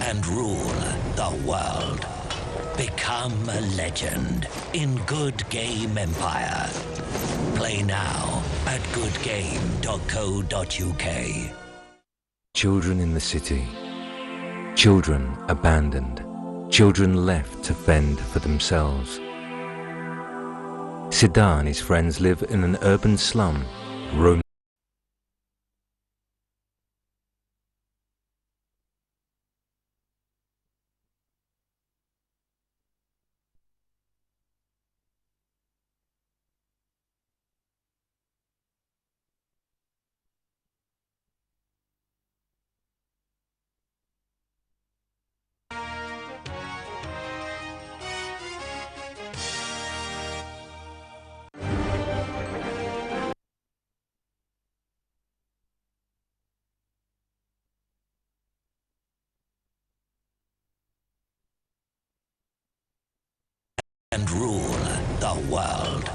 and rule the world. Become a legend in Good Game Empire. Play now at goodgame.co.uk. Children in the city. Children abandoned. Children left to fend for themselves. Siddhar and his friends live in an urban slum, roaming and rule the world.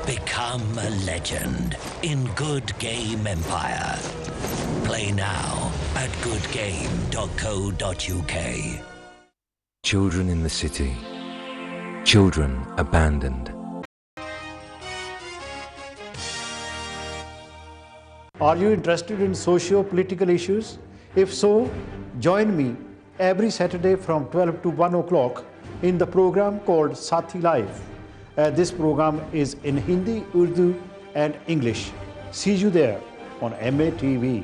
Become a legend in Good Game Empire. Play now at goodgame.co.uk. children in the city. Children abandoned. Are you interested in socio-political issues? If so, join me every Saturday from 12 to 1 o'clock in the program called Sathi Live. This program is in Hindi, Urdu and English. See you there on MATV.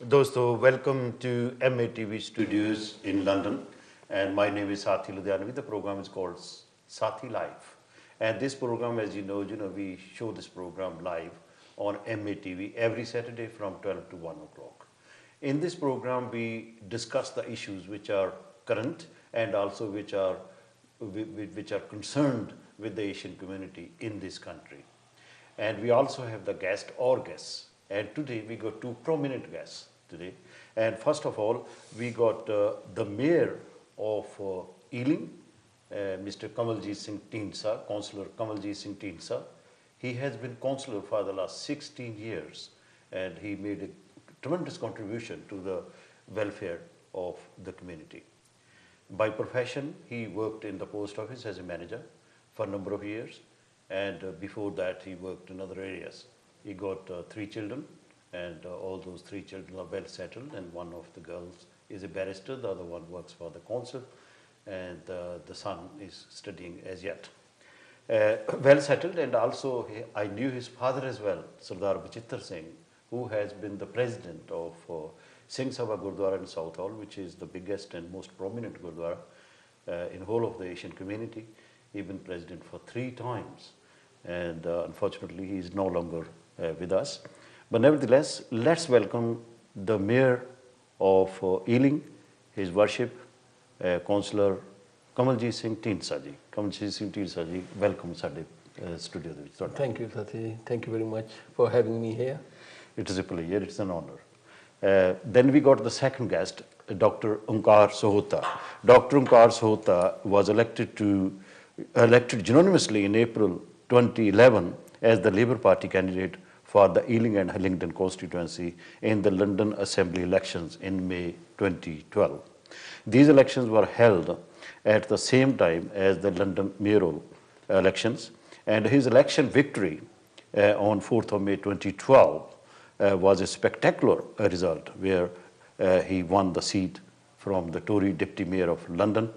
Dosto, welcome to MATV studios in London, and my name is Sathi Ludhianvi. The program is called Sathi Live, and this program, as you know, we show this program live on MATV every Saturday from 12 to 1 o'clock. In this program, we discuss the issues which are current and also which are concerned with the Asian community in this country. And we also have the guest or guests. And today we got two prominent guests today. And first of all, we got the mayor of Ealing, Mr. Kamaljit Singh Dhindsa, Councillor Kamaljit Singh Dhindsa. He has been councillor for the last 16 years, and he made a tremendous contribution to the welfare of the community. By profession, he worked in the post office as a manager for a number of years, and before that he worked in other areas. He got 3 children, and all those 3 children are well settled, and one of the girls is a barrister, the other one works for the council, and the son is studying as yet. Well settled, and also I knew his father as well, Sardar Bachittar Singh, who has been the president of Singh Sabha Gurdwara in South Hall, which is the biggest and most prominent Gurdwara in whole of the Asian community. He's been president for 3 times, and unfortunately he is no longer with us. But nevertheless, let's welcome the mayor of Ealing, His Worship, Councillor Kamaljit Singh Dhindsa ji. Kamaljit Singh Dhindsa ji, welcome to the studio. Thank you, Sathi. Thank you very much for having me here. It is a pleasure, it's an honor. Then we got the second guest, Dr. Onkar Sahota. Dr. Onkar Sahota was elected unanimously in April 2011 as the Labour Party candidate for the Ealing and Hillingdon constituency in the London Assembly elections in May 2012. These elections were held at the same time as the London mayoral elections, and his election victory on 4th of May 2012 was a spectacular result, where he won the seat from the Tory Deputy Mayor of London,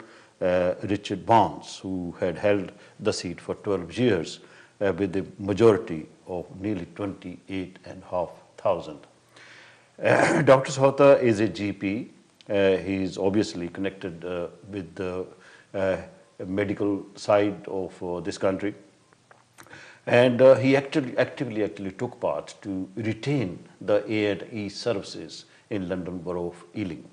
Richard Barnes, who had held the seat for 12 years with a majority of nearly 28,500. Dr. Sahota is a GP. He is obviously connected with the medical side of this country. And he actively took part to retain the A&E services in London Borough of Ealing.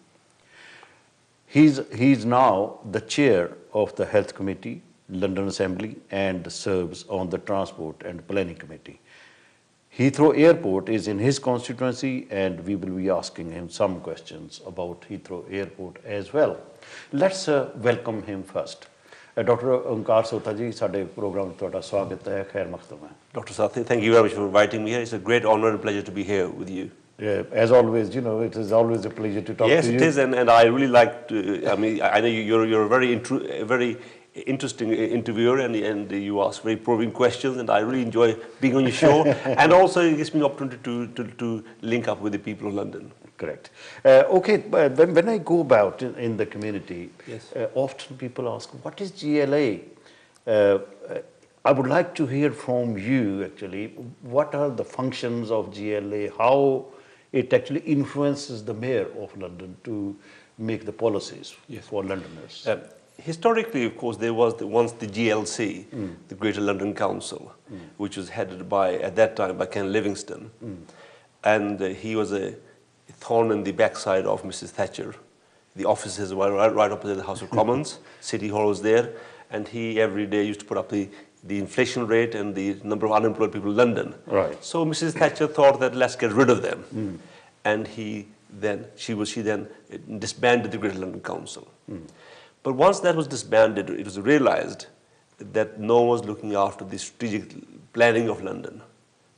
He's now the chair of the Health Committee, London Assembly, and serves on the Transport and Planning Committee. Heathrow Airport is in his constituency, and we will be asking him some questions about Heathrow Airport as well. Let's welcome him first. Dr. Onkar Sahota ji, ਸਾਡੇ program ਤੁਹਾਡਾ ਸਵਾਗਤ ਹੈ, ਖੈਰ ਮਕਦਮ ਹੈ. Dr. Sathi, thank you very much for inviting me here. It's a great honor and pleasure to be here with you. As always, you know, it is always a pleasure to talk yes, to you. Yes, it is, and I really like to, I mean, I know you're a very interesting interviewer, and you ask very probing questions, and I really enjoy being on your show, and also it gives me an opportunity to link up with the people of London. Correct. Okay, but when I go about in the community, yes. Often people ask, what is GLA? I would like to hear from you, actually, what are the functions of GLA, how it actually influences the mayor of London to make the policies for Londoners. Historically, of course, there was once the GLC, the Greater London Council, which was headed by, at that time, by Ken Livingstone. And he was a thorn in the backside of Mrs. Thatcher. The offices were right opposite the House of Commons. City Hall was there. And he, every day, used to put up the inflation rate and the number of unemployed people in London. Right. So Mrs. Thatcher thought that let's get rid of them. And she then disbanded the Greater London Council. But once that was disbanded, it was realized that no one was looking after the strategic planning of London.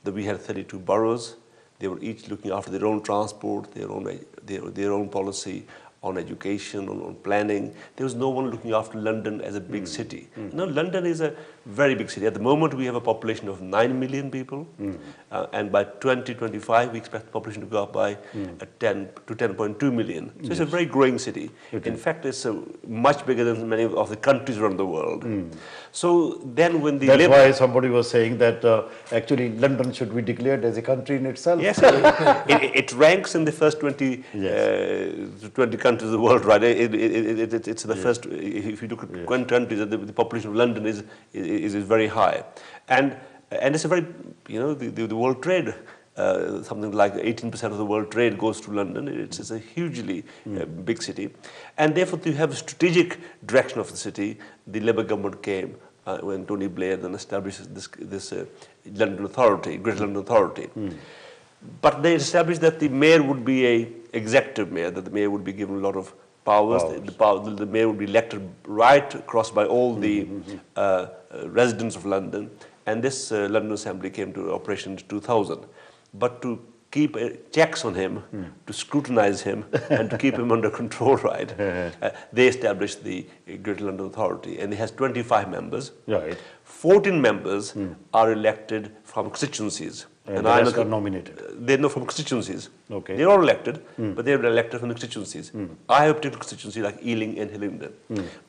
That we had 32 boroughs. They were each looking after their own transport, their own policy on education, on planning. There was no one looking after London as a big city. Now, London is a very big city. At the moment, we have a population of 9 million people. And by 2025, we expect the population to go up by 10 to 10.2 million. So it's a very growing city. In fact, it's much bigger than many of the countries around the world. So then when the... That's why somebody was saying that actually London should be declared as a country in itself. Yes, it ranks in the first 20 countries of the world, right? It's the first. If you look at 20 countries, the population of London is very high, and it's a very, the world trade. Something like 18% of the world trade goes to London. It's a hugely big city, and therefore to have a strategic direction of the city, the Labour government came when Tony Blair then established this London Authority, Greater London Authority. But they established that the mayor would be an executive mayor, that the mayor would be given a lot of powers. The mayor would be elected right across by all the residents of London. And this London Assembly came to operation in 2000. But to keep checks on him, to scrutinize him, and to keep him under control, right, they established the Greater London Authority. And it has 25 members. Right. 14 members are elected from constituencies. And the rest are nominated? They're not from constituencies. Okay. They're all elected, but they're elected from the constituencies. I have a particular constituency like Ealing and Hillingdon.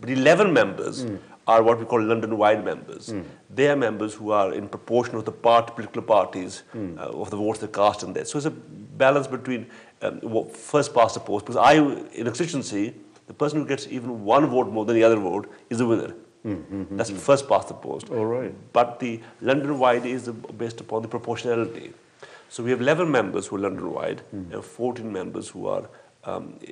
But 11 members are what we call London-wide members. They are members who are in proportion of the particular parties of the votes they cast in there. So it's a balance between first past the post. Because in a constituency, the person who gets even one vote more than the other vote is the winner. That's the first past the post. All right. But the London-wide is based upon the proportionality. So we have 11 members who are London-wide and 14 members who are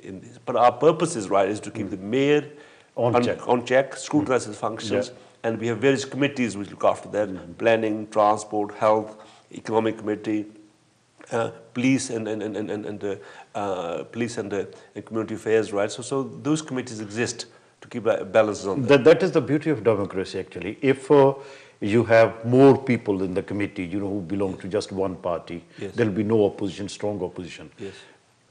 in this. But our purpose is to keep the mayor on check, scrutinize his functions, and we have various committees which look after that: planning, transport, health, economic committee, police and community affairs, right? So those committees exist to keep balances on that. That is the beauty of democracy, actually. If you have more people in the committee, who belong to just one party, there will be no opposition, strong opposition. Yes.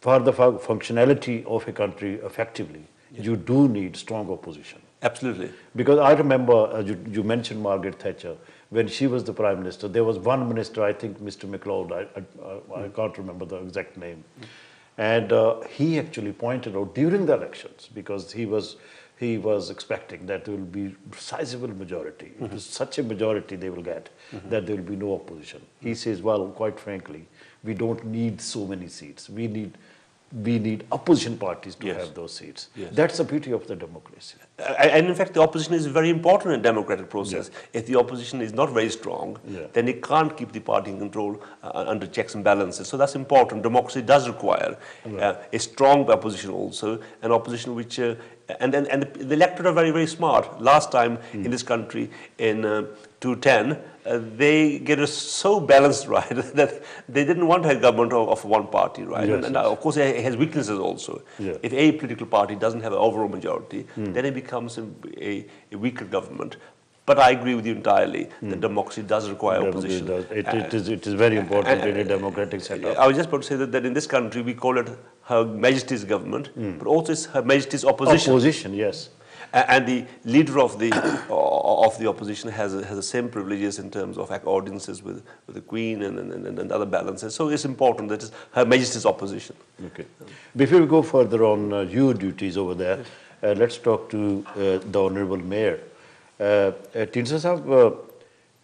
For the functionality of a country effectively, you do need strong opposition. Absolutely. Because I remember, you mentioned Margaret Thatcher. When she was the Prime Minister, there was one minister, I think Mr. MacLeod, I can't remember the exact name. And he actually pointed out during the elections, because he was expecting that there will be sizable majority. It was such a majority they will get that there will be no opposition. He says, well, quite frankly, we don't need so many seats. We need we need opposition parties to Yes. have those seats. Yes. That's the beauty of the democracy. And in fact, the opposition is very important in a democratic process. If the opposition is not very strong, then it can't keep the party in control under checks and balances. So that's important. Democracy does require a strong opposition also, an opposition which, and the electorate are very, very smart. Last time in this country, in 2010, they get us so balanced, right, that they didn't want to have government of one party, right? Yes, and of course, it has weaknesses also. Yeah. If a political party doesn't have an overall majority, then it becomes a weaker government. But I agree with you entirely that democracy does require opposition. It is very important in a democratic setup. I was just about to say that in this country we call it Her Majesty's government, but also it's Her Majesty's opposition. Opposition, yes. And the leader of the opposition has the same privileges in terms of audiences with the Queen and other balances. So it's important that it's Her Majesty's opposition. Okay. Before we go further on your duties over there, let's talk to the Honourable Mayor. Dhindsa ਸਾਹਿਬ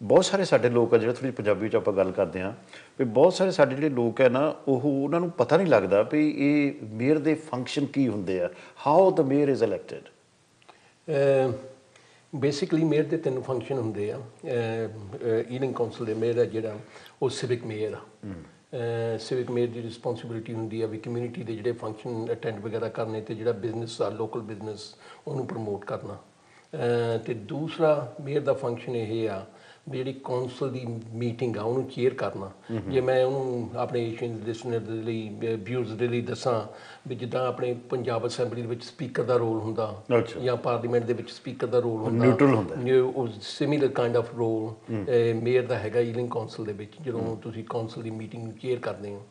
ਬਹੁਤ ਸਾਰੇ ਸਾਡੇ ਲੋਕ ਆ ਜਿਹੜੇ ਥੋੜੀ ਪੰਜਾਬੀ ਚ ਆਪਾਂ ਗੱਲ ਕਰਦੇ ਹਾਂ ਵੀ ਬਹੁਤ ਸਾਰੇ ਸਾਡੇ ਜਿਹੜੇ ਲੋਕ ਹੈ ਨਾ ਉਹਨਾਂ ਨੂੰ ਪਤਾ ਨਹੀਂ ਲੱਗਦਾ ਵੀ ਇਹ ਮੇਅਰ ਦੇ ਫੰਕਸ਼ਨ ਕੀ ਹੁੰਦੇ ਆ how the mayor is elected basically mayor ਦੇ 3 ਫੰਕਸ਼ਨ ਹੁੰਦੇ ਆ ਈਲਿੰਗ ਕੌਂਸਲ ਦੇ ਮੇਅਰ ਆ ਜਿਹੜਾ ਉਹ ਸਿਵਿਕ ਮੇਅਰ ਆ ਸਿਵਿਕ ਮੇਅਰ ਦੀ ਰਿਸਪੌਂਸਿਬਿਲਿਟੀ ਹੁੰਦੀ ਆ ਵੀ ਕਮਿਊਨਿਟੀ ਦੇ ਜਿਹੜੇ ਫੰਕਸ਼ਨ ਅਟੈਂਡ ਵਗੈਰਾ ਕਰਨੇ ਤੇ ਜਿਹੜਾ ਬਿਜ਼ਨਸ ਆ ਲੋਕਲ ਬਿਜ਼ਨਸ ਉਹਨੂੰ ਪ੍ਰਮੋਟ ਕਰਨਾ ਤੇ ਦੂਸਰਾ ਮੇਅਰ ਦਾ ਫੰਕਸ਼ਨ ਇਹ ਆ ਵੀ ਜਿਹੜੀ ਕੌਂਸਲ ਦੀ ਮੀਟਿੰਗ ਆ ਉਹਨੂੰ ਚੇਅਰ ਕਰਨਾ ਜੇ ਮੈਂ ਉਹਨੂੰ ਆਪਣੇ ਏਸ਼ੀਅਨ ਲਿਸਨਰ ਦੇ ਲਈ ਵਿਊਜ਼ ਦੇ ਲਈ ਦੱਸਾਂ ਵੀ ਜਿੱਦਾਂ ਆਪਣੇ ਪੰਜਾਬ ਅਸੈਂਬਲੀ ਦੇ ਵਿੱਚ ਸਪੀਕਰ ਦਾ ਰੋਲ ਹੁੰਦਾ ਜਾਂ ਪਾਰਲੀਮੈਂਟ ਦੇ ਵਿੱਚ ਸਪੀਕਰ ਦਾ ਰੋਲ ਹੁੰਦਾ ਨਿਊਟਰਲ ਹੁੰਦਾ ਉਹ similar kind of role mayor ਦਾ ਹੈਗਾ ਈਲਿੰਗ ਕੌਂਸਲ ਦੇ ਵਿੱਚ ਜਦੋਂ ਤੁਸੀਂ ਕੌਂਸਲ ਦੀ ਮੀਟਿੰਗ ਨੂੰ ਚੇਅਰ ਕਰਦੇ ਹੋ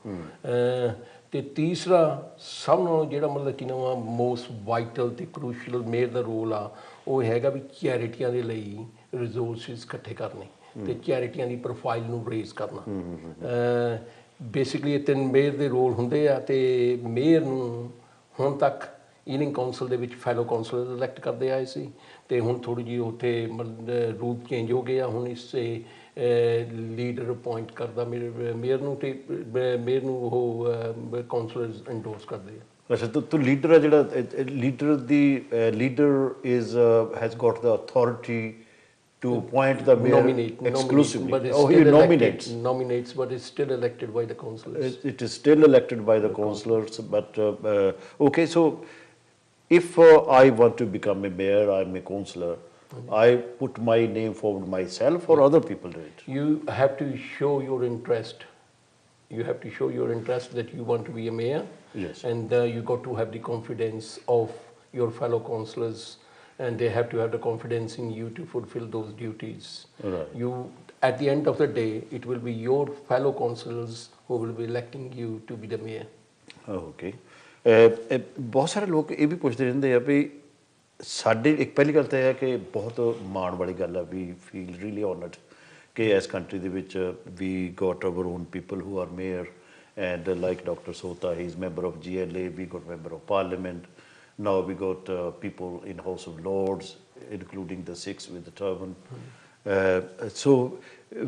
ਤੇ ਤੀਸਰਾ ਸਭ ਨਾਲੋਂ ਜਿਹੜਾ ਮਤਲਬ ਕਿ ਨਵਾਂ ਮੋਸਟ ਵਾਈਟਲ ਤੇ ਕਰੂਸ਼ੀਅਲ ਮੇਅਰ ਦਾ ਰੋਲ ਆ ਉਹ ਹੈਗਾ ਵੀ ਚੈਰਿਟੀਆਂ ਦੇ ਲਈ ਰਿਸੋਰਸਿਸ ਇਕੱਠੇ ਕਰਨੇ ਤੇ ਚੈਰਿਟੀਆਂ ਦੀ ਪ੍ਰੋਫਾਈਲ ਨੂੰ ਰੇਜ਼ ਕਰਨਾ ਬੇਸਿਕਲੀ ਇਹ 3 ਮੇਅਰ ਦੇ ਰੋਲ ਹੁੰਦੇ ਆ ਤੇ ਮੇਅਰ ਨੂੰ ਹੁਣ ਤੱਕ ਈਲਿੰਗ ਕੌਂਸਲ ਦੇ ਵਿੱਚ ਫੈਲੋ ਕੌਂਸਲਰ ਇਲੈਕਟ ਕਰਦੇ ਆਏ ਸੀ ਤੇ ਹੁਣ ਥੋੜ੍ਹੀ ਜਿਹੀ ਉੱਥੇ ਰੂਪ ਚੇਂਜ ਹੋ ਗਏ ਆ ਹੁਣ ਇਸ ਲੀਡਰ ਅਪੁਆਇੰਟ ਕਰਦਾ ਮੇਅਰ ਨੂੰ ਤੇ ਮੇਅਰ ਨੂੰ ਉਹ ਕੌਂਸਲਰਸ ਇੰਡੋਰਸ ਕਰਦੇ ਆ ਅੱਛਾ ਤੂੰ ਲੀਡਰ ਆ ਜਿਹੜਾ leader is has got the authority to appoint the mayor exclusively. But he nominates. Nominates, but it's still elected by the councillors. It is still elected by the councillors. But okay, so if I want to become a mayor, I'm a councillor. I put my name forward myself, or other people do it. You have to show your interest. You have to show your interest that you want to be a mayor. Yes. And you got to have the confidence of your fellow councillors. And they have to have the confidence in you to fulfill those duties. Right. You, at the end of the day, it will be your fellow councillors who will be electing you to be the mayor. Okay. ਬਹੁਤ ਸਾਰੇ ਲੋਕ ਇਹ ਵੀ ਪੁੱਛਦੇ ਰਹਿੰਦੇ ਆ ਵੀ ਸਾਡੇ ਇੱਕ ਪਹਿਲੀ ਗੱਲ ਤਾਂ ਇਹ ਹੈ ਕਿ ਬਹੁਤ ਮਾਣ ਵਾਲੀ ਗੱਲ ਆ ਵੀ ਫੀਲ ਰੀਲੀ ਆਨਰਡ ਕਿ ਇਸ ਕੰਟਰੀ ਦੇ ਵਿੱਚ we got our own people who are mayor and like doctor Sahota he is member of GLA, we got member of parliament. Now we got people in House of Lords, including the 6 with the turban. So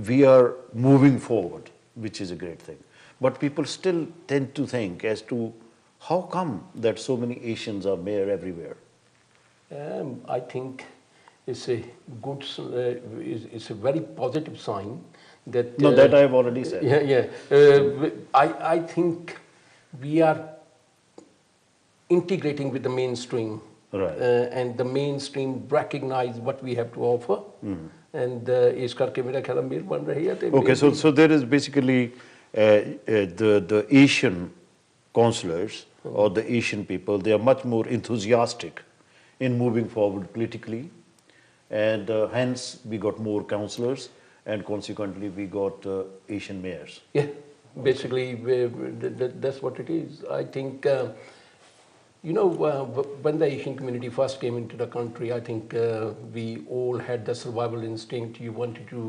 we are moving forward, which is a great thing. But people still tend to think as to how come that so many Asians are mayor everywhere. I think it's a good, it's a very positive sign that. No, that I have already said. Yeah. I think we are integrating with the mainstream, right? And the mainstream recognize what we have to offer, and is karke mera khayal mayor ban rahi hai. Okay, so there is basically the Asian councillors or the Asian people. They are much more enthusiastic in moving forward politically, and hence we got more councillors, and consequently we got Asian mayors. Yeah, basically that's what it is. I think. You know, when the Asian community first came into the country, I think we all had the survival instinct. You wanted to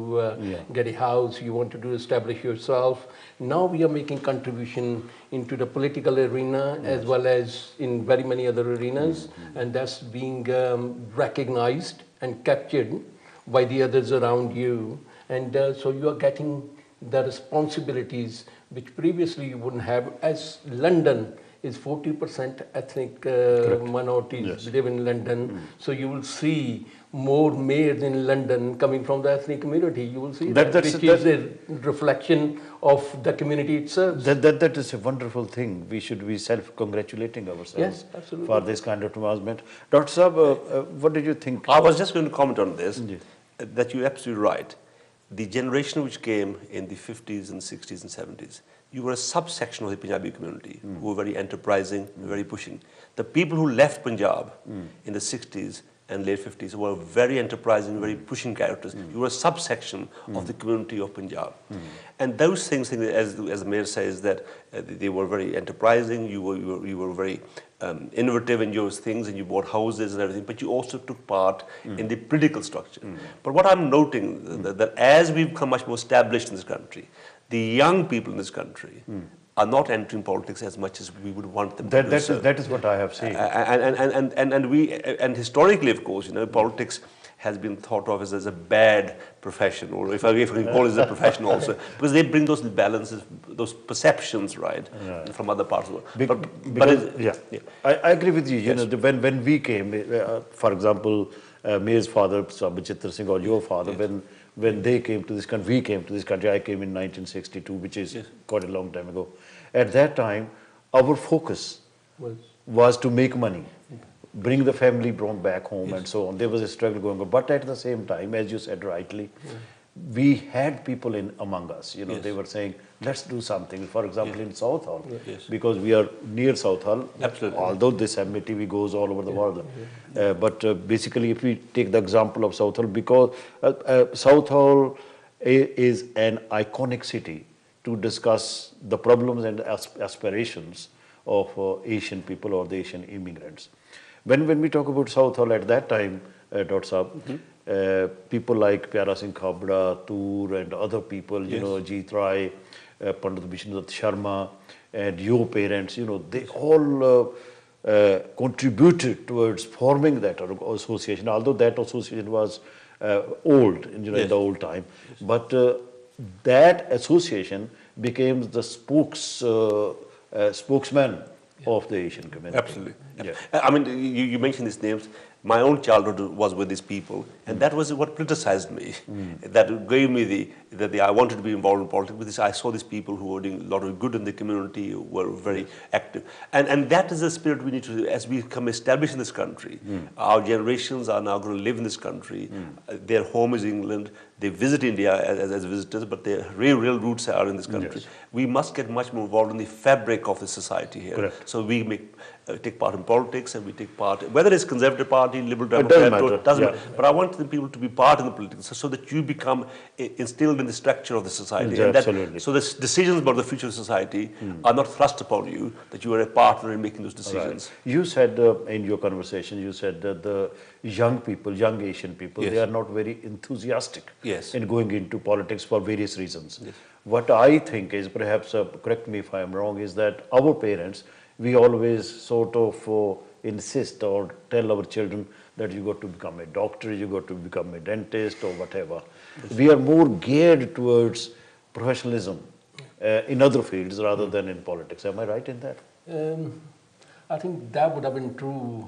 get a house, you wanted to establish yourself. Now we are making contribution into the political arena as well as in very many other arenas, and that's being recognized and captured by the others around you. And so you are getting the responsibilities which previously you wouldn't have. As London is 40% ethnic minorities Yes. live in London. So you will see more mayors in London coming from the ethnic community. You will see That's- which is a reflection of the community itself. That is a wonderful thing. We should be self-congratulating ourselves Yes, absolutely. for this kind of advancement. Dr. Saab, what did you think? I was just going to comment on this, that you're absolutely right. The generation which came in the 50s and 60s and 70s, you were a subsection of the Punjabi community who were very enterprising, very pushing. The people who left Punjab in the 60s and late 50s were very enterprising, very pushing characters. You were a subsection of the community of Punjab. And those things, as the mayor says, that they were very enterprising, you were very innovative in those things, and you bought houses and everything, but you also took part in the political structure. But what I'm noting, that as we've become much more established in this country, the young people in this country are not entering politics as much as we would want them to do. That is what I have seen. And historically, of course, politics has been thought of as a bad profession, or if I can call it a profession also, because they bring those balances, those perceptions, right, from other parts of the world. I agree with you. You know, when we came, for example, Mayor's father, Bachitra Singh, or your father, when they came to this country, we came to this country. I came in 1962, which is quite a long time ago. At that time, our focus was to make money, bring the family back home, and so on. There was a struggle going on. But at the same time, as you said rightly, we had people among us. You know, they were saying, let's do something. For example, in Southall, because we are near Southall. Absolutely. Although this MATV goes all over the world, but basically, if we take the example of Southall, because Southall is an iconic city to discuss the problems and aspirations of Asian people or the Asian immigrants. When we talk about Southall at that time, Dr. Saab, people like Pyara Singh Khabra, Toor, and other people, you know, Jeet Rai, Pandit Vishnudat Sharma, and your parents, you know, they all contributed towards forming that association, although that association was old, you know, in the old time. But that association became the spokesman of the Asian community. Absolutely. I mean, you mentioned these names. My own childhood was with these people, and that was what politicized me. That gave me I wanted to be involved in politics. Because I saw these people who were doing a lot of good in the community, who were very active, and that is the spirit we need to. As we become established in this country, our generations are now going to live in this country. Their home is England. They visit India as visitors, but their real roots are in this country. We must get much more involved in the fabric of the society here. Correct. So we take part in politics, and we take part, whether it's Conservative Party, Liberal Democrat, doesn't matter. But I want the people to be part in the politics, so that you become instilled in the structure of the society. Absolutely. So the decisions about the future of society are not thrust upon you, that you are a partner in making those decisions. Right. You said in your conversation, you said that the young people, young Asian people, they are not very enthusiastic in going into politics for various reasons. What I think is, perhaps, correct me if I am wrong, is that our parents, we always sort of insist or tell our children that you got to become a doctor, you got to become a dentist or whatever. We are more geared towards professionalism in other fields rather than in politics. Am I right in that? I think that would have been true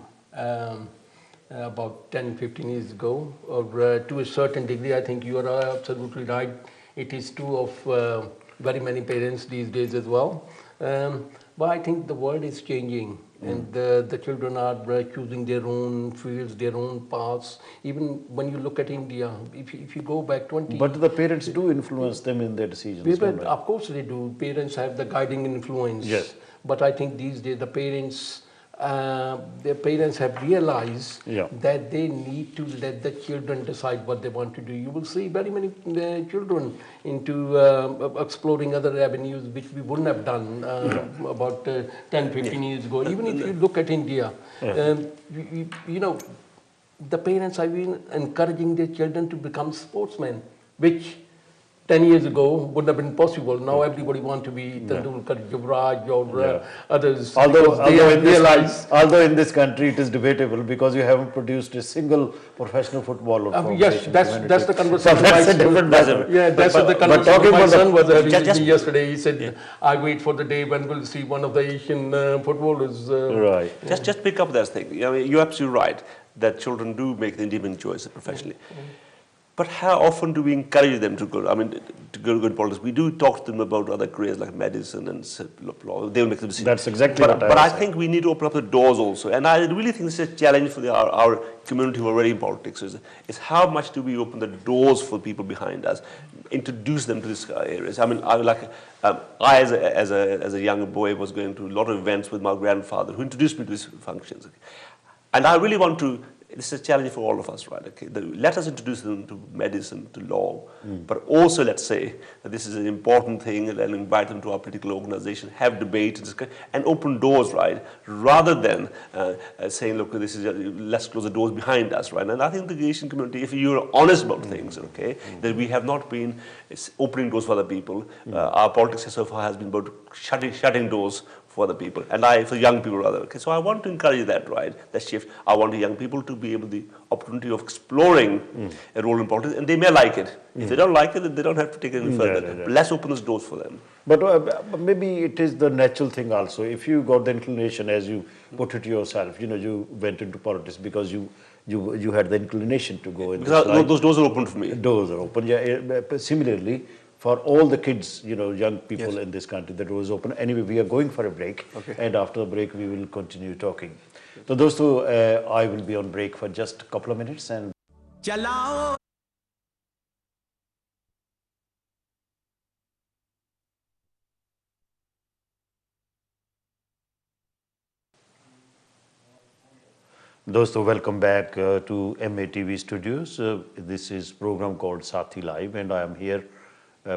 about 10, 15 years ago, or to a certain degree. I think you are absolutely right. It is true of very many parents these days as well. But I think the world is changing, and the children are choosing their own fields, their own paths. Even when you look at India, if you go back 20... But the parents do influence them in their decisions. Of course they do. Parents have the guiding influence. Yes. But I think these days the parents... their parents have realized that they need to let the children decide what they want to do. You will see very many children into exploring other avenues which we wouldn't have done about 10, 15 years ago. Even if you look at India, you know, the parents have been encouraging their children to become sportsmen, which 10 years ago wouldn't have been possible. Now everybody wants to be Tendulkar, Yuvraj or others. Although in this allies. country it is debatable because you haven't produced a single professional footballer from Yes, Asian that's community. the conversation. But that's a different matter. Yeah, that's the but conversation talking my about son was having just- with me yesterday. He said, I wait for the day when we'll see one of the Asian footballers. Right. Just pick up that thing. I mean, you're absolutely right that children do make the independent choice professionally. But how often do we encourage them to go? I mean, to go into politics? We do talk to them about other careers like medicine and law. They'll make the decision. That's exactly what I But I was saying. think we need to open up the doors also. And I really think this is a challenge for our community who are already in politics. Is how much do we open the doors for people behind us, introduce them to these areas? I mean, I as a young boy was going to a lot of events with my grandfather who introduced me to these functions. And I really want to. This is a challenge for all of us, right? Okay, let us introduce them to medicine, to law, but also let's say that this is an important thing and invite them to our political organization, have debate and open doors, right? Rather than saying, look, this is let's close the doors behind us, right? And I think the Asian community, if you're honest about things, okay, that we have not been opening doors for other people. Our politics so far has been about shutting doors for the people, and for young people rather. Okay, so I want to encourage that, right? That shift. I want the young people to be able the opportunity of exploring a role in politics, and they may like it. If they don't like it, then they don't have to take it any further. But let's open those doors for them. But maybe it is the natural thing also. If you got the inclination, as you put it yourself, you went into politics because you had the inclination to go in. Because those doors are open for me. Doors are open. Yeah. Similarly, for all the kids, young people in this country, the door is open. Anyway, we are going for a break, and after the break, we will continue talking. So, dosto, I will be on break for just a couple of minutes, and. Chalao. Dosto, welcome back to MATV studios. This is program called Sathi Live, and I am here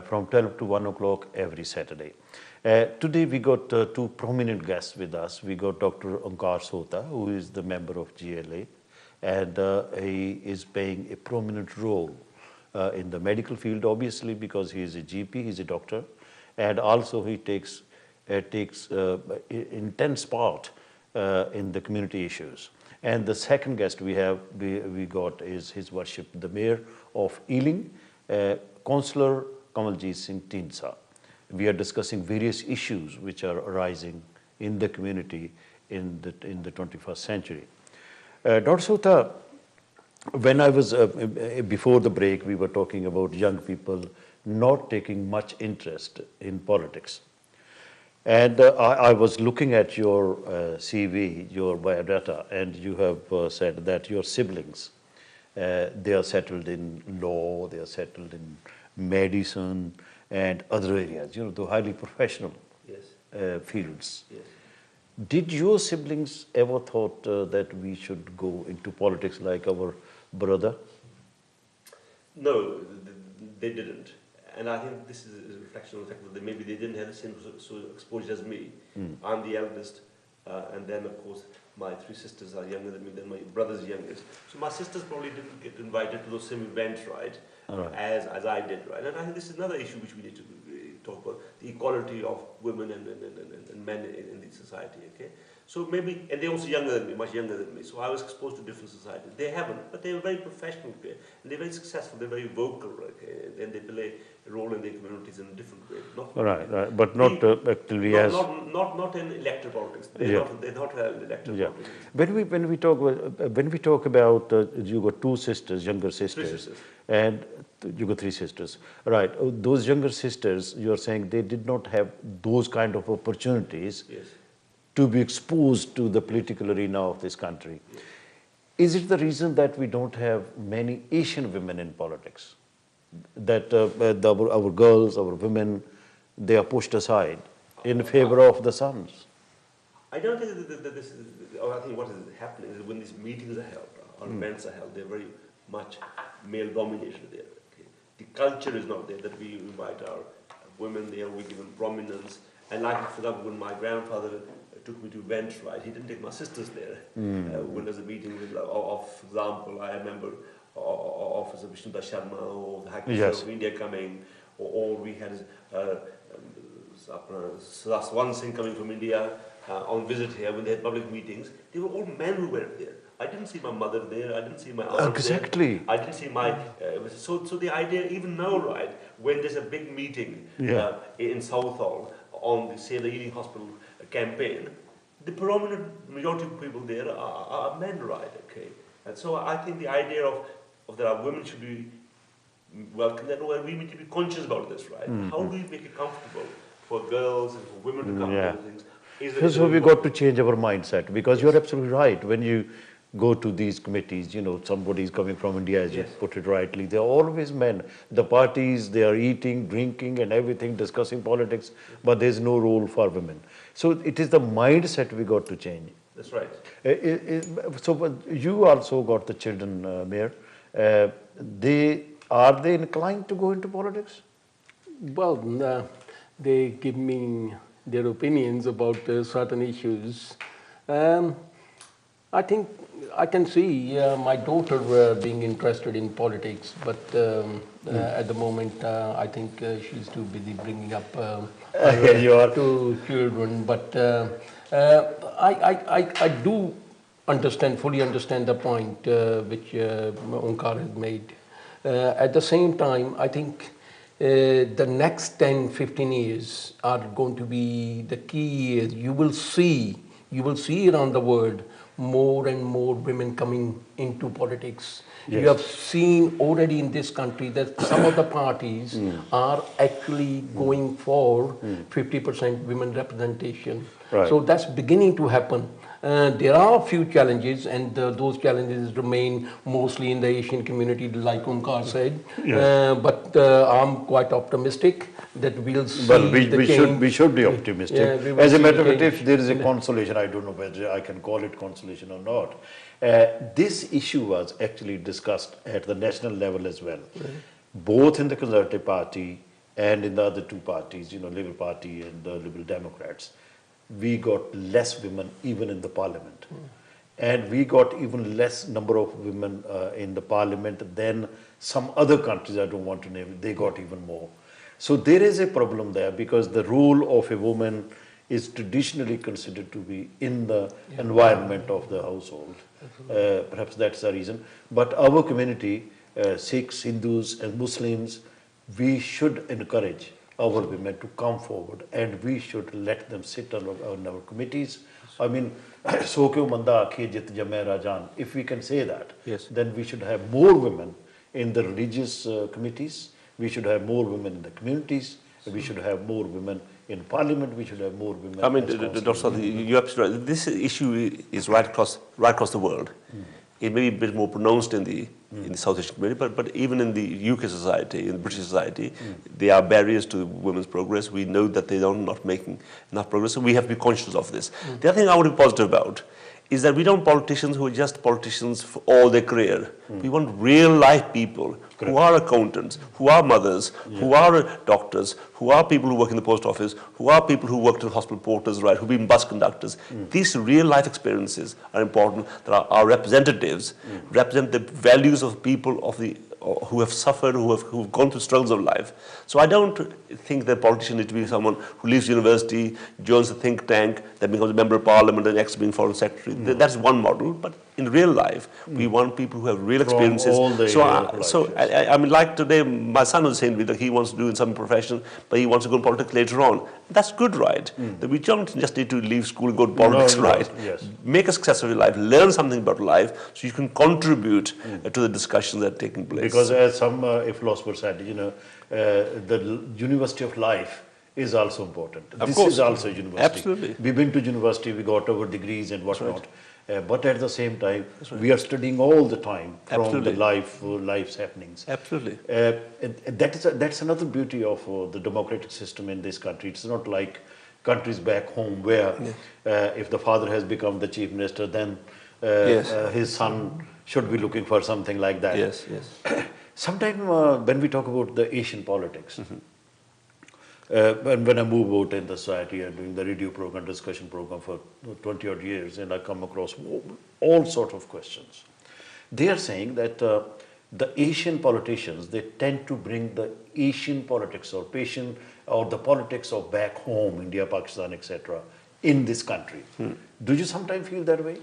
from 12 to 1 o'clock every Saturday. Today we got two prominent guests with us. We got Dr. Onkar Sahota, who is the member of GLA, and he is playing a prominent role in the medical field, obviously, because he is a GP, he's a doctor, and also he takes intense part in the community issues. And the second guest we got is His Worship, the Mayor of Ealing, Councillor Kamaljit Singh Dhindsa. We are discussing various issues which are arising in the community in the 21st century. Dr. Sahota, when I was before the break, we were talking about young people not taking much interest in politics. And I was looking at your CV, your biodata, and you have said that your siblings, they are settled in law, they are settled in medicine and other areas, the highly professional fields. Yes. Did your siblings ever thought that we should go into politics like our brother? No, they didn't. And I think this is a reflection of the fact that maybe they didn't have the same exposure as me. I'm the eldest, and then of course my three sisters are younger than me, then my brother's youngest. So my sisters probably didn't get invited to those same events, right, as I did, right? And I think this is another issue which we need to talk about, the equality of women and men in the society, okay? So maybe, and they're also younger than me, much younger than me, so I was exposed to different societies. They haven't, but they were very professional, okay? And they're very successful, they're very vocal, okay? And they play a role in their communities in a different way. Right, but not actually as... Not in electoral politics. They're not electoral politics. When we talk about, you got two sisters, younger sisters. 3 sisters. And you got 3 sisters. Right, those younger sisters, you're saying they did not have those kind of opportunities to be exposed to the political arena of this country. Yes. Is it the reason that we don't have many Asian women in politics? That our girls, our women, they are pushed aside in favor of the sons? I don't think that this is, I think what is happening is when these meetings are held, or events are held, they're very much male dominated there. Okay? The culture is not there that we invite our women there, we give them prominence. And like, for example, when my grandfather took me to events, right, he didn't take my sisters there. When there's a meeting with, for example, I remember Officer Vishnu Sharma or the High Commissioner of India coming, or we had one thing coming from India on visit here when they had public meetings. They were all men who were there. I didn't see my mother there. I didn't see my aunt Exactly. there. I didn't see my. So the idea, even now, right, when there's a big meeting in Southall on the Save the Ealing Hospital campaign, the predominant majority of people there are men, right? Okay, and so I think the idea of that our women should be welcome, that we need to be conscious about this, right? How do we make it comfortable for girls and for women to come to things? So we got to change our mindset, because you're absolutely right. When you go to these committees, somebody is coming from India, as you put it rightly, they're always men. The parties, they are eating, drinking and everything, discussing politics, but there's no role for women. So it is the mindset we got to change. That's right. So but you also got the children, Mayor. Are they inclined to go into politics? Well, they give me their opinions about certain issues. I think I can see my daughter being interested in politics, but at the moment I think she's too busy bringing up two children. But I do fully understand the point which Onkar has made. At the same time, I think the next 10-15 years are going to be the key years. You will see around the world more and more women coming into politics. Yes. You have seen already in this country that some of the parties are actually going for 50% women representation. Right. So that's beginning to happen. There are a few challenges, and those challenges remain mostly in the Asian community, like Onkar said. Yes. But I'm quite optimistic that we'll see the change. We should be optimistic. Yeah, we will As a see matter of the fact, if change. there is a consolation, I don't know whether I can call it consolation or not. This issue was actually discussed at the national level as well, both in the Conservative Party and in the other two parties, Liberal Party and the Liberal Democrats. We got less women even in the parliament. And we got even less number of women in the parliament than some other countries, I don't want to name it, they got even more. So there is a problem there, because the role of a woman is traditionally considered to be in the environment of the household. Perhaps that's the reason. But our community, Sikhs, Hindus and Muslims, we should encourage our women to come forward, and we should let them sit on our committees. I mean, so kyo manda aakhe jit jame rajan. If we can say that, then we should have more women in the religious committees. We should have more women in the communities. We should have more women in parliament. We should have more women. I mean, Dr. Sathi, you're absolutely right. This issue is right across the world. It may be a bit more pronounced in the South Asian community, but even in the UK society, in the British society, there are barriers to women's progress. We know that they are not making enough progress, so we have to be conscious of this. The other thing I want to be positive about is that we don't want politicians who are just politicians for all their career. We want real life people who are accountants, who are mothers, who are doctors, who are people who work in the post office, who are people who worked as hospital porters, right, who've been bus conductors. These real life experiences are important, that our representatives represent the values of people who have suffered, who've gone through struggles of life. So I don't think that politician needs to be someone who leaves university, joins a think tank, then becomes a member of parliament, and next being foreign secretary. That's one model, but in real life, we want people who have real experiences. I mean, like today, my son was saying that he wants to do in some profession, but he wants to go in politics later on. That's good, right? That we don't just need to leave school and go to politics, right? Yes. Make a success of your life, learn something about life, so you can contribute to the discussions that are taking place. Because as some a philosopher said, the university of life is also important. This is also a university. Absolutely. We've been to university, we got our degrees and whatnot. But at the same time, we are studying all the time from the life's happenings. Absolutely. That's another beauty of the democratic system in this country. It's not like countries back home where if the father has become the chief minister, then his son should be looking for something like that. Yes. Sometimes when we talk about the Asian politics, when I move out in the society and doing the radio program, discussion program for 20 odd years, and I come across all sorts of questions. They are saying that the Asian politicians, they tend to bring the Asian politics or the politics of back home, India, Pakistan, etc., in this country. Do you sometimes feel that way?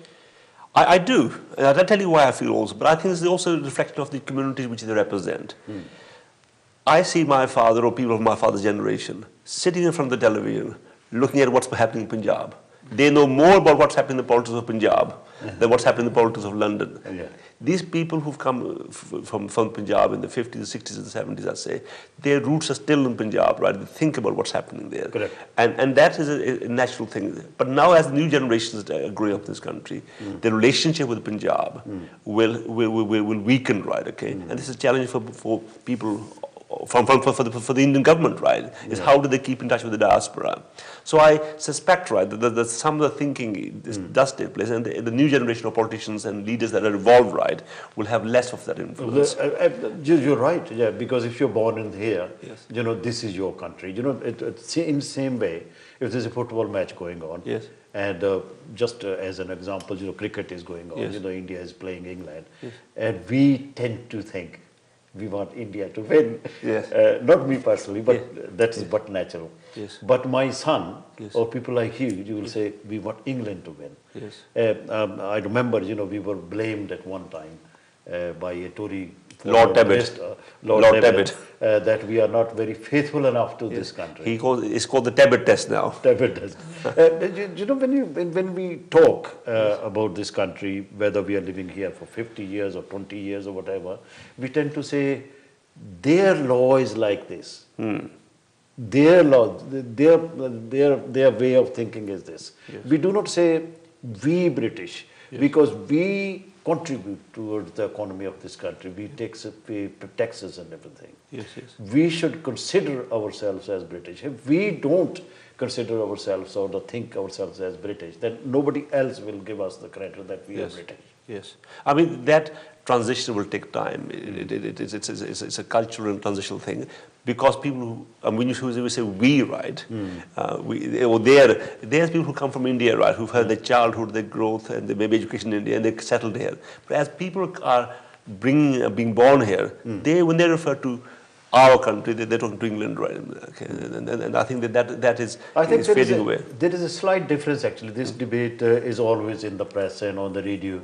I do. And I'll tell you why I feel also. But I think it's also a reflection of the communities which they represent. I see my father or people of my father's generation sitting in front of the television looking at what's happening in Punjab. They know more about what's happening in the politics of Punjab than what's happening in the politics of London. Yeah. These people who've come from Punjab in the 50s, the 60s, and the 70s, I'd say, their roots are still in Punjab, right? They think about what's happening there. Correct. And that is a natural thing. But now as new generations are growing up in this country, the relationship with Punjab will weaken, right? Okay? And this is a challenge for people for the Indian government, right? Is how do they keep in touch with the diaspora? So I suspect, right, that some of the thinking does take place, and the new generation of politicians and leaders that are evolved, right, will have less of that influence. You're right, yeah, because if you're born in here, Yes. This is your country. It's in the same way, if there's a football match going on, Yes. and just as an example, cricket is going on, Yes. India is playing England, and we tend to think we want India to win. Yes. Not me personally, but that is but natural. Yes. But my son, Yes. or people like you will say, we want England to win. Yes. I remember, we were blamed at one time by a Tory Lord Tebbit. minister, Lord Tebbit. that we are not very faithful enough to this country. It's called the Tebbit test now. Tebbit does. When we talk about this country, whether we are living here for 50 years or 20 years or whatever, we tend to say their law is like this. Their law, their way of thinking is this. Yes. We do not say we British, because we contribute towards the economy of this country. We pay taxes and everything. Yes, yes. We should consider ourselves as British. If we don't consider ourselves or think ourselves as British, then nobody else will give us the credit that we are British. Yes. I mean, that transition will take time. It's a cultural and transitional thing, because people who, when you say we, right, there's people who come from India, right, who've had their childhood, their growth, and maybe education in India, and they settled here. But as people are being born here, when they refer to our country, they're talking to England, right? Okay. And I think that is fading away. There is a slight difference, actually. This debate is always in the press and on the radio,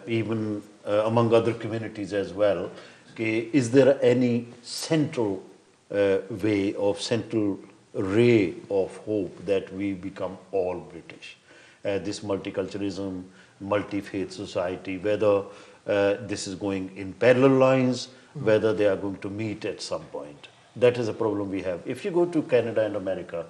even among other communities as well. Okay, is there any central central ray of hope that we become all British? This multiculturalism, multi-faith society, whether this is going in parallel lines, whether they are going to meet at some point. That is a problem we have. If you go to Canada and America,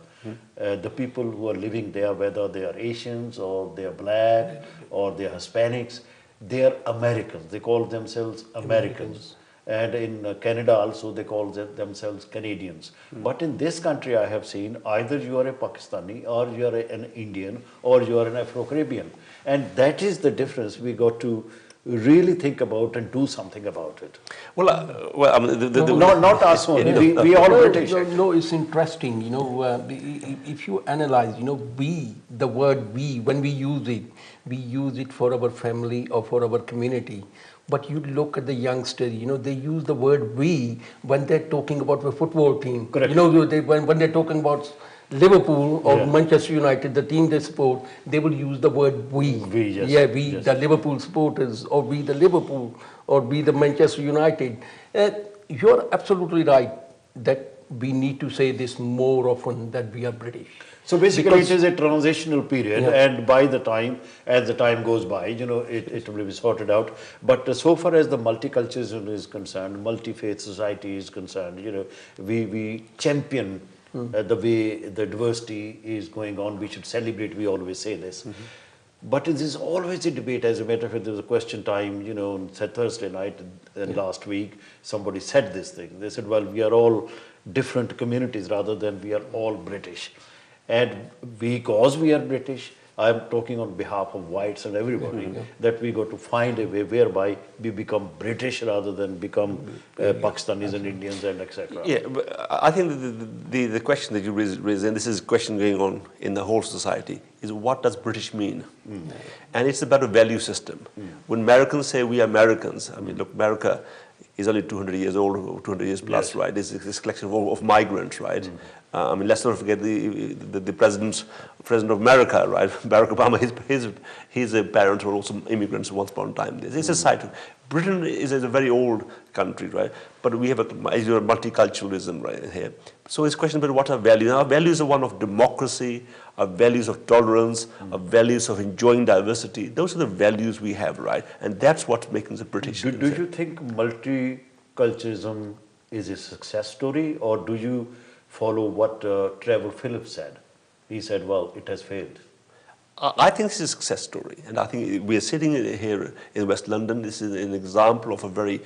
the people who are living there, whether they are Asians or they are black or they are Hispanics, they are Americans. They call themselves Americans. And in Canada also they call themselves Canadians. But in this country I have seen either you are a Pakistani or you are an Indian or you are an Afro-Caribbean. And that is the difference we got to really think about and do something about it. Well, I mean, not us only. We all British. No, it's interesting. If you analyze, the word we, when we use it for our family or for our community. But you look at the youngsters, they use the word we when they're talking about the football team. Correct. When they're talking about Liverpool or Manchester United, the team they support, they will use the word we. We, yes. Yeah, we, yes. the Liverpool supporters, or we the Liverpool, or we the Manchester United. You're absolutely right that we need to say this more often, that we are British. So basically it is a transitional period, and as the time goes by, it will be sorted out. But so far as the multiculturalism is concerned, multi-faith society is concerned, we champion the way the diversity is going on. We should celebrate, we always say this. But it is always a debate. As a matter of fact, there was a question time, on Thursday night and last week, somebody said this thing. They said, well, we are all different communities rather than we are all British. And because we are British, I am talking on behalf of whites and everybody, that we got to find a way whereby we become British rather than become Pakistanis and Indians and etc. Yeah, but I think the question that you raise, and this is a question going on in the whole society, is what does British mean? And it's about a value system. When Americans say we are Americans, I mean, look, America is only 200 years old, or 200 years plus, right? It's a collection of migrants, right? I mean, let's not forget the president of America, right? Barack Obama, his parents were also immigrants once upon a time. It's a side. Britain is a very old country, right? But we have a multiculturalism right here. So it's a question about what our values. Our values are one of democracy, our values of tolerance, our values of enjoying diversity. Those are the values we have, right? And that's what makes us a British. Do you think multiculturalism is a success story, or do you follow what Trevor Phillips said? He said, well, it has failed. I think this is a success story, and I think we are sitting here in West London. This is an example of a very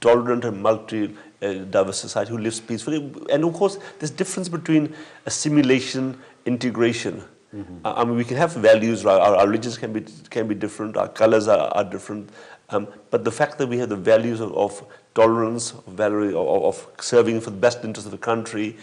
tolerant and multi-diverse society who lives peacefully. And of course, there's difference between assimilation, integration. I mean, we can have values, right? Our religions can be different, our colors are different, but the fact that we have the values of tolerance, of serving for the best interest of the country,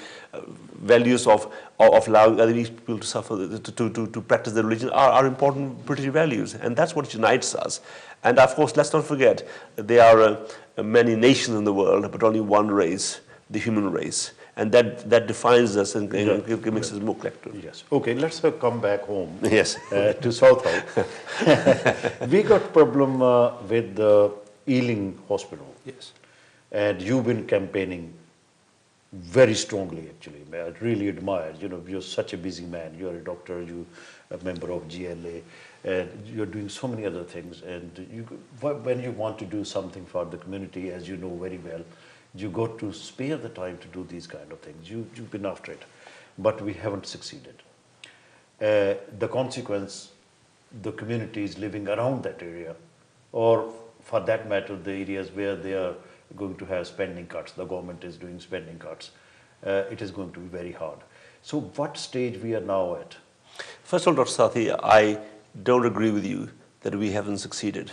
values of allowing other people to suffer, to practice their religion are important British values, and that's what unites us. And of course, let's not forget, there are many nations in the world, but only one race, the human race. And that defines us and makes us more collective. Yes. Okay, let's come back home. Yes. To Southall. We got problem with the Ealing Hospital. Yes. And you've been campaigning very strongly, actually. I really admire. You know, you're such a busy man. You're a doctor. You're a member of GLA, and you're doing so many other things. And when you want to do something for the community, as you know very well, you got to spare the time to do these kind of things. You've been after it, but we haven't succeeded. The consequence, the communities living around that area, or for that matter, the areas where they are going to have spending cuts, the government is doing spending cuts, it is going to be very hard. So what stage we are now at? First of all, Dr. Sathi, I don't agree with you that we haven't succeeded.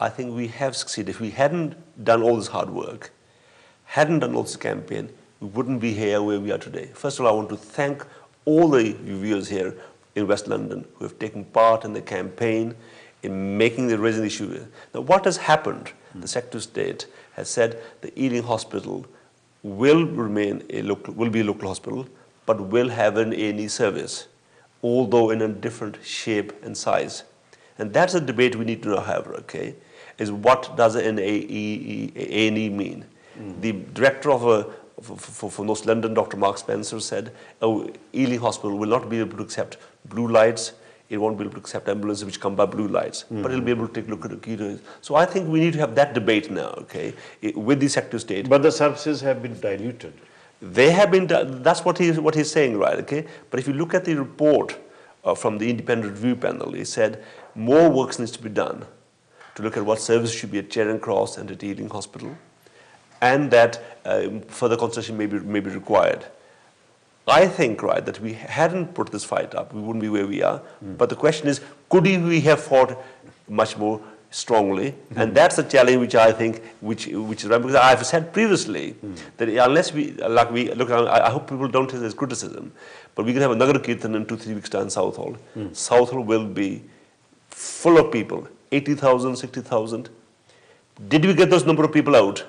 I think we have succeeded. If we hadn't done all this hard work, hadn't done all this campaign, we wouldn't be here where we are today. First of all, I want to thank all the viewers here in West London who have taken part in the campaign in making the raising the issue. Now, what has happened? The Secretary of State has said the Ealing Hospital will be a local hospital, but will have an A&E service, although in a different shape and size. And that's a debate we need to now have, okay? Is what does an A&E mean? The director for North London, Dr. Mark Spencer, said, Ealing Hospital will not be able to accept blue lights. It won't be able to accept ambulances which come by blue lights, but it'll be able to take a look at the key. So I think we need to have that debate now, okay, with the Secretary of State. But the services have been diluted. They have been, that's what he's saying, right, okay? But if you look at the report from the independent review panel, he said more work needs to be done to look at what services should be at Charing Cross and at Ealing Hospital, and that further concession may be required. I think, right, that we hadn't put this fight up, we wouldn't be where we are. But the question is, could we have fought much more strongly? And that's the challenge which I think, which is right, because I've said previously that unless I hope people don't take this as criticism, but we can have another Kirtan in 2-3 weeks' time in Southall. Southall will be full of people, 80,000, 60,000. Did we get those number of people out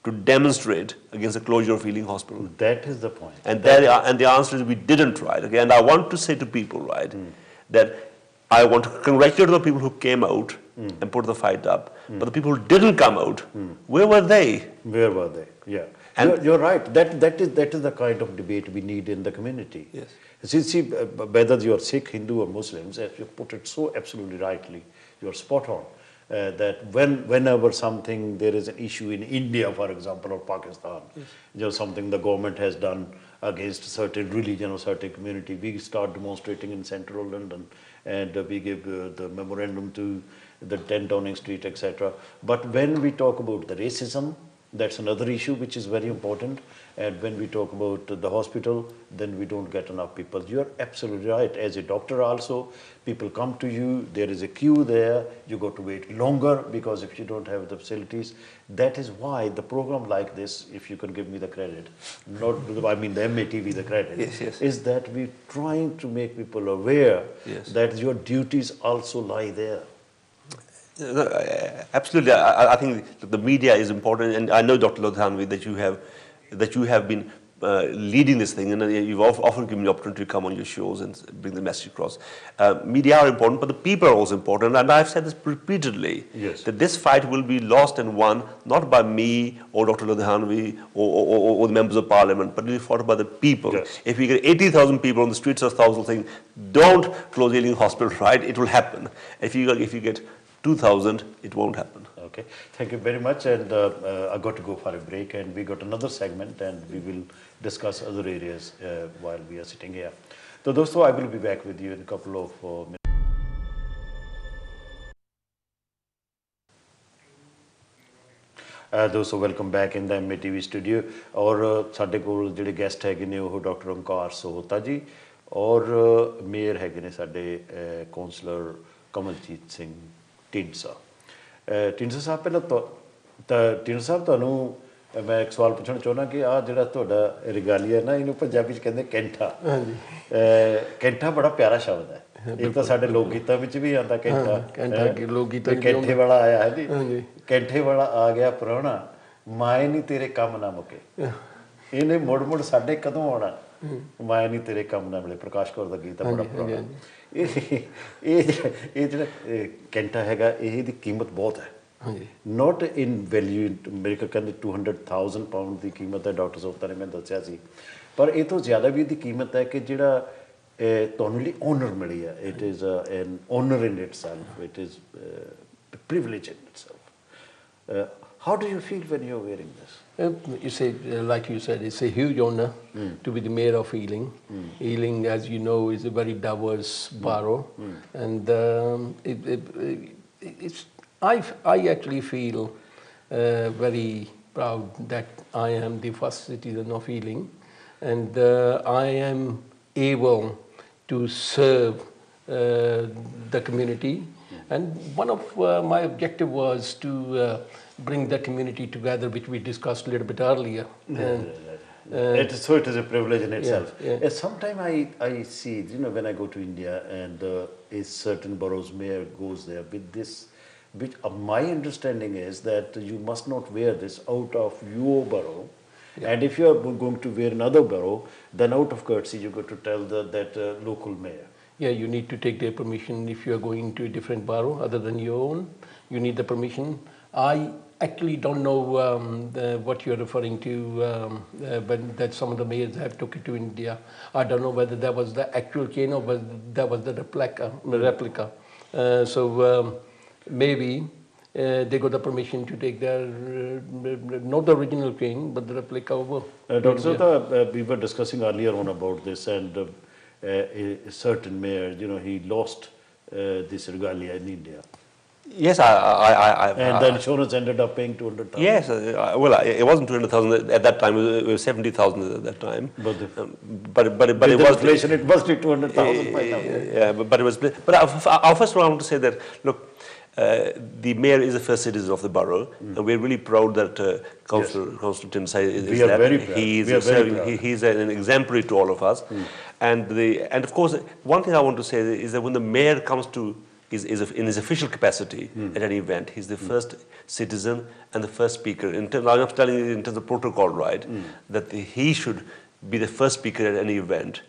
to demonstrate against the closure of Ealing Hospital? That is the point. And the answer is we didn't, right? Okay, and I want to say to people, right, that I want to congratulate the people who came out and put the fight up, but the people who didn't come out, where were they? Where were they? Yeah. And you're right. That is the kind of debate we need in the community. Yes. See, whether you're Sikh, Hindu or Muslims, as you put it so absolutely rightly, you're spot on. That whenever there is an issue in India, for example, or Pakistan, something the government has done against certain religion or certain community, we start demonstrating in central London, and we give the memorandum to the 10 Downing Street, etc. But when we talk about the racism, that's another issue which is very important. And when we talk about the hospital, then we don't get enough people. You're absolutely right. As a doctor also, people come to you, there is a queue there, you got to wait longer because if you don't have the facilities. That is why the program like this, if you can give me the credit, the MATV the credit, is that we're trying to make people aware that your duties also lie there. Absolutely. I think the media is important, and I know, Dr. Ludhianvi, that you have been leading this thing, and you've often given me the opportunity to come on your shows and bring the message across. Media are important, but the people are also important, and I've said this repeatedly, yes, that this fight will be lost and won not by me or Dr. Ludhianvi or the members of parliament, but it will be fought by the people. Yes. If we get 80,000 people on the streets of Thousand saying, don't close Ealing Hospital, right, it will happen. If you get 2,000, it won't happen. Okay, thank you very much, and I got to go for a break, and we got another segment, and we will discuss other areas while we are sitting here. So दोस्तों, I will be back with you in a couple of minutes. दोस्तों welcome back in the MATV studio और ਸਾਡੇ ਕੋਲ ਜਿਹੜੇ guest ਹੈਗੇ ਨੇ ਉਹ doctor Onkar Sahota ਜੀ ਔਰ ਮੇਅਰ ਹੈਗੇ ਨੇ ਸਾਡੇ ਕਾਉਂਸਲਰ ਕਮਲਜੀਤ ਸਿੰਘ ਢੀਂਡਸਾ ਢੀਂਡਸਾ ਸਾਹਿਬ ਪਹਿਲਾਂ ਢੀਂਡਸਾ ਸਾਹਿਬ ਤੁਹਾਨੂੰ ਮੈਂ ਇੱਕ ਸਵਾਲ ਪੁੱਛਣਾ ਚਾਹੁੰਦਾ ਕਿ ਆਹ ਜਿਹੜਾ ਤੁਹਾਡਾ ਰਿਗਾਲੀਆ ਨਾ ਇਹਨੂੰ ਪੰਜਾਬੀ 'ਚ ਕਹਿੰਦੇ ਕੈਂਠਾ ਹਾਂਜੀ ਕੈਂਠਾ ਬੜਾ ਪਿਆਰਾ ਸ਼ਬਦ ਹੈ ਇਹ ਤਾਂ ਸਾਡੇ ਲੋਕ ਗੀਤਾਂ ਵਿੱਚ ਵੀ ਆਉਂਦਾ ਕੈਂਠਾ ਲੋਕ ਗੀਤਾਂ ਕੈਂਠੇ ਵਾਲਾ ਆਇਆ ਹੈ ਜੀ ਕੈਂਠੇ ਵਾਲਾ ਆ ਗਿਆ ਪ੍ਰਾਹੁਣਾ ਮਾਏ ਨਹੀਂ ਤੇਰੇ ਕੰਮ ਨਾ ਮੁੱਕੇ ਇਹਨੇ ਮੁੜ ਮੁੜ ਸਾਡੇ ਕਦੋਂ ਆਉਣਾ ਮਾਏ ਨਹੀਂ ਤੇਰੇ ਕੰਮ ਨਾ ਮਿਲੇ ਪ੍ਰਕਾਸ਼ ਕੌਰ ਦਾ ਗੀਤ ਬੜਾ ਪੁਰਾਣਾ ਇਹ ਜਿਹੜਾ ਕੈਂਠਾ ਹੈਗਾ ਇਹਦੀ ਕੀਮਤ ਬਹੁਤ ਹੈ ਨੋਟ ਇਨ ਵੈਲਿਊ ਮੇਰੇ ਕੋਲ ਕਹਿੰਦੇ 200,000 ਪਾਉਂਡ ਦੀ ਕੀਮਤ ਹੈ ਡਾਕਟਰ ਸੋਹਤਾ ਨੇ ਮੈਨੂੰ ਦੱਸਿਆ ਸੀ ਪਰ ਇਹ ਤੋਂ ਜ਼ਿਆਦਾ ਵੀ ਇਹਦੀ ਕੀਮਤ ਹੈ ਕਿ ਜਿਹੜਾ ਤੁਹਾਨੂੰ ਲਈ ਓਨਰ ਮਿਲੀ ਹੈ it is an owner in it self it is privilege in it self how do you feel when you're wearing this? You say, like you said, it's a huge honor to be the mayor of Ealing. Ealing, as you know, is a very diverse borough, and I actually feel very proud that I am the first citizen of Ealing, and I am able to serve the community. And one of my objective was to bring the community together, which we discussed a little bit earlier. It is a privilege in itself. Sometimes I see, when I go to India and a certain borough's mayor goes there with this, which my understanding is that you must not wear this out of your borough. And if you are going to wear another borough, then out of courtesy you got to tell that local mayor. Yeah, you need to take their permission if you are going to a different borough other than your own. You need the permission. I actually don't know what you're referring to when that some of the mayors have took it to India. I don't know whether that was the actual chain or whether that was the replica. So maybe they got the permission to take their not the original chain but the replica over. Dr. Sahota, we were discussing earlier on about this, and a certain mayor, he lost this regalia in India. Yes, and the insurance ended up paying 200,000. Yes, well, it wasn't 200,000 at that time. It was 70,000 at that time. But it was inflation. It must be 200,000. Yeah, but it was. But I first want to say that look, the mayor is the first citizen of the borough, and we're really proud that Councillor Dhindsa is we are that. Very proud. He's an exemplary to all of us, and of course, one thing I want to say is that when the mayor comes to in his official capacity at any event, he's the first citizen and the first speaker. I'm telling you in terms of protocol, right, that he should be the first speaker at any event,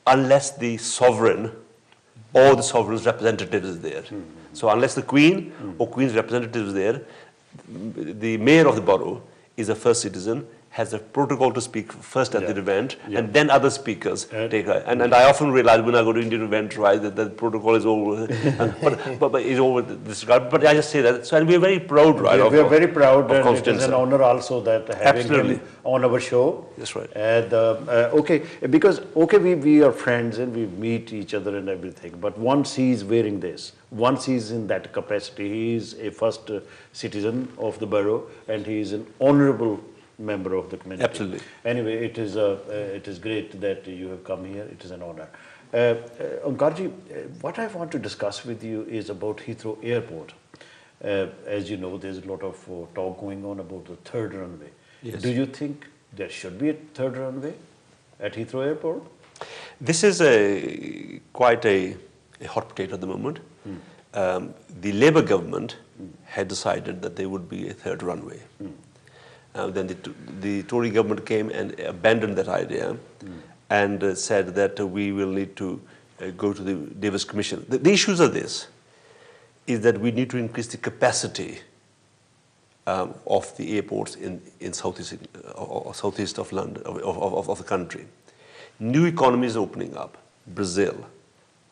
unless the sovereign or the sovereign's representative is there. So unless the Queen or Queen's representative is there, the mayor of the borough is a first citizen, has a protocol to speak first at the event, and then other speakers take her. And I often realize when I go to Indian events, right, that the protocol is over, but is over disregard. But I just say that. So, and we are very proud, right? We are very proud, and it is an honor also that having him on our show. That's right. And because we are friends and we meet each other and everything. But once he is wearing this, once he is in that capacity, he is a first citizen of the borough, and he is an honourable member of the community. Absolutely. Anyway, it is great that you have come here. It is an honor. Onkarji, what I want to discuss with you is about Heathrow Airport. As you know, there's a lot of talk going on about the third runway. Yes. Do you think there should be a third runway at Heathrow Airport? This is quite a hot potato at the moment. the Labour government had decided that there would be a third runway. Then the Tory government came and abandoned that idea and said that we will need to go to the Davis Commission. The issues are this, is that we need to increase the capacity of the airports in southeast of London, of the country. New economies are opening up, Brazil,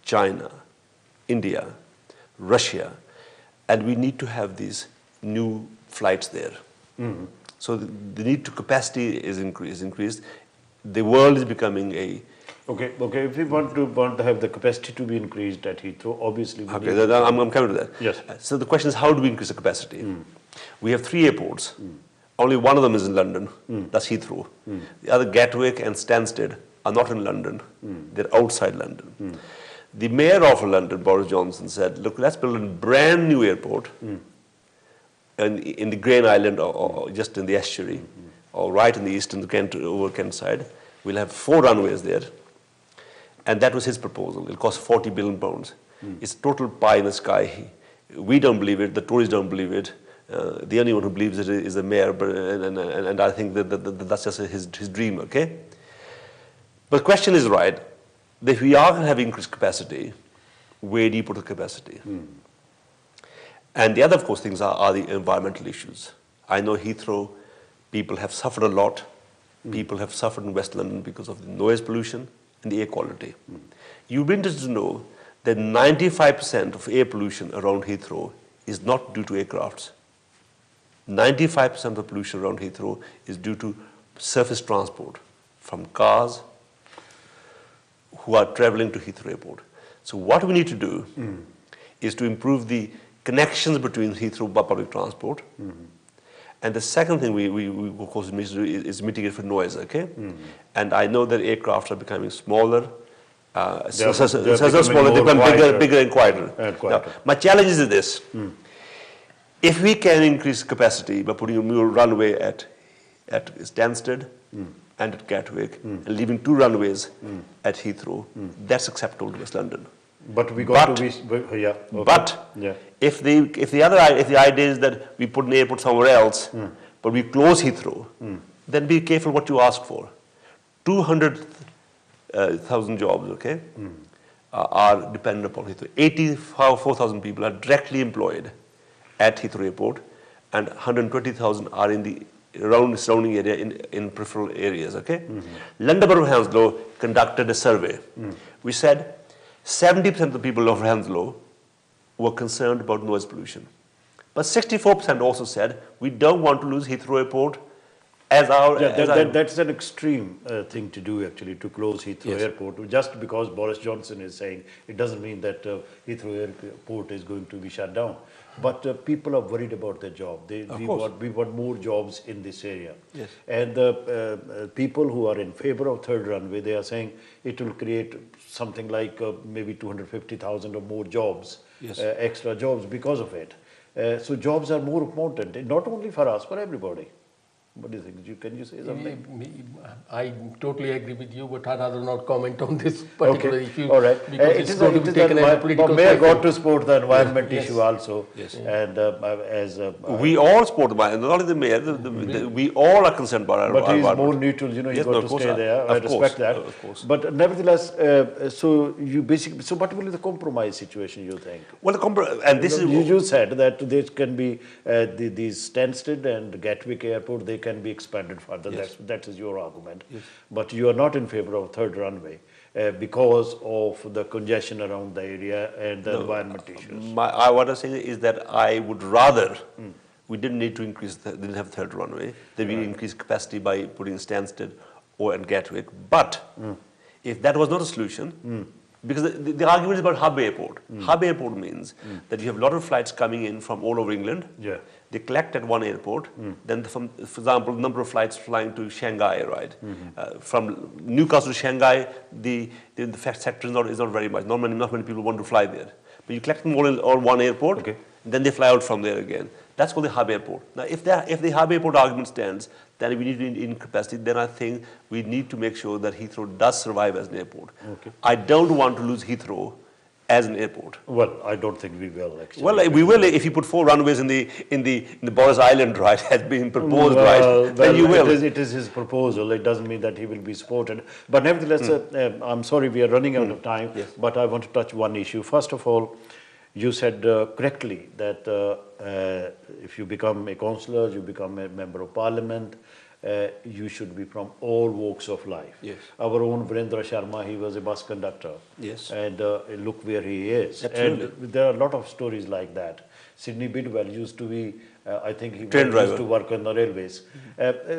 China, India, Russia, and we need to have these new flights there. So the need to capacity is increased. The world is becoming a... Okay. If we want to have the capacity to be increased at Heathrow, obviously we need I'm coming to that. Yes. So the question is, how do we increase the capacity? We have 3 airports. Only one of them is in London. That's Heathrow. The other, Gatwick and Stansted, are not in London. They're outside London. The mayor of London, Boris Johnson, said, look, let's build a brand new airport in the Grain Island or just in the estuary or right in the eastern over Kent side. We'll have 4 runways there. And that was his proposal. It'll cost £40 billion. It's total pie in the sky. We don't believe it. The Tories don't believe it. The only one who believes it is the mayor, and I think that's just his dream, okay? But the question is right, that if we are going to have increased capacity, where do you put the capacity? And the other, of course, things are the environmental issues. I know Heathrow, people have suffered a lot. People have suffered in West London because of the noise pollution and the air quality. You'll be interested to know that 95% of air pollution around Heathrow is not due to aircrafts. 95% of pollution around Heathrow is due to surface transport from cars who are traveling to Heathrow Airport. So what we need to do is to improve the connections between Heathrow by public transport. And the second thing we of course need to do is mitigate for noise, okay? And I know that aircraft are becoming smaller. They're becoming bigger and quieter. Now, my challenge is this. If we can increase capacity by putting a new runway at Stansted and at Gatwick and leaving 2 runways at Heathrow, that's acceptable to West London. But we got to be, yeah. Okay. But if the idea is that we put an airport somewhere else, but we close Heathrow, then be careful what you ask for. 200,000 jobs, okay, are dependent upon Heathrow. 84,000 people are directly employed at Heathrow Airport, and 120,000 are in the surrounding area in peripheral areas, okay? London Borough of Hounslow conducted a survey. We said 70% of the people of Hounslow were concerned about noise pollution. But 64% also said, we don't want to lose Heathrow Airport as our... That's an extreme thing to do, actually, to close Heathrow Airport. Just because Boris Johnson is saying, it doesn't mean that Heathrow Airport is going to be shut down. But people are worried about their job. We want more jobs in this area. Yes. And the people who are in favor of third runway, they are saying it will create something like maybe 250,000 or more jobs, extra jobs because of it. So jobs are more important, not only for us, for everybody. What do you think? Can you say something? I totally agree with you, but I'd rather not comment on this particular issue. All right. Because it's going to be taken as a political Mayor got to support the environment issue also. Yes. And we all support the environment, not only the mayor, we all are concerned about our environment. But he's more neutral, you got to stay there. I respect that. Of course. But nevertheless, so what will be the compromise situation, you think? Well, and this is... You said that there can be these Stansted and Gatwick Airport, they can be expanded further. Yes. That is your argument. Yes. But you are not in favor of third runway because of the congestion around the area and the environment issues. What I'm saying is that I would rather we didn't need to didn't have third runway, that we increase capacity by putting Stansted or at Gatwick. But if that was not a solution, because the argument is about hub airport. Hub airport means that you have a lot of flights coming in from all over England. Yeah. They collect at one airport. Then, for example, the number of flights flying to Shanghai, right? From Newcastle to Shanghai, the sector is not very much. Not many people want to fly there. But you collect them all one airport, then they fly out from there again. That's called the hub airport. Now, if the hub airport argument stands, then we need in capacity. Then I think we need to make sure that Heathrow does survive as an airport. I don't want to lose Heathrow as an airport? Well, I don't think we will actually. Well, we will if you put 4 runways in the Boris Island, right, has been proposed, right? Then you will. It is his proposal. It doesn't mean that he will be supported. But nevertheless, I'm sorry we are running out of time. Yes. But I want to touch one issue. First of all, you said correctly that if you become a councillor, you become a member of parliament, you should be from all walks of life. Yes. Our own Virendra Sharma, he was a bus conductor. Yes. And look where he is. Absolutely. And there are a lot of stories like that. Sidney Bidwell used to be, I think he Train driver. used to work on the railways.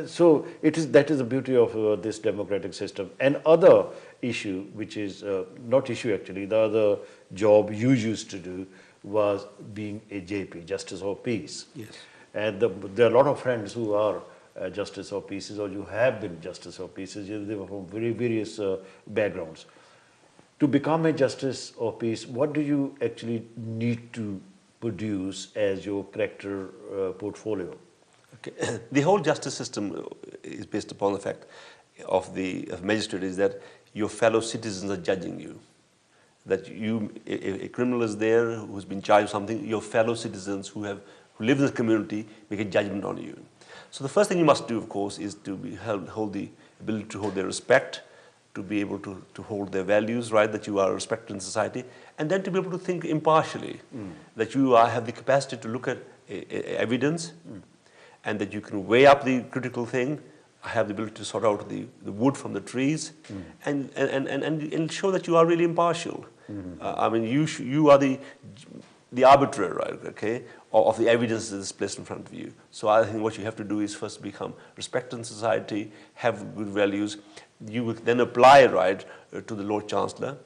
So that is the beauty of this democratic system. And other issue, which is not issue actually, the other job you used to do was being a JP, Justice of Peace. Yes. And there are a lot of friends who are Justice of Peace, or you have been Justice of Peace. They were from various backgrounds. To become a Justice of Peace, what do you actually need to produce as your character portfolio? Okay. The whole justice system is based upon the fact of magistrate is that your fellow citizens are judging you. That a criminal is there who's been charged with something, your fellow citizens who live in the community make a judgment on you. So the first thing you must do, of course, is to hold the ability to hold their respect, to be able to hold their values, right, that you are respected in society, and then to be able to think impartially, that you have the capacity to look at evidence, and that you can weigh up the critical thing, have the ability to sort out the wood from the trees, and show that you are really impartial. I mean, you are the arbitrator, right, okay, of the evidence that is placed in front of you. So I think what you have to do is first become respected in society, have good values. You will then apply, right, to the Lord Chancellor,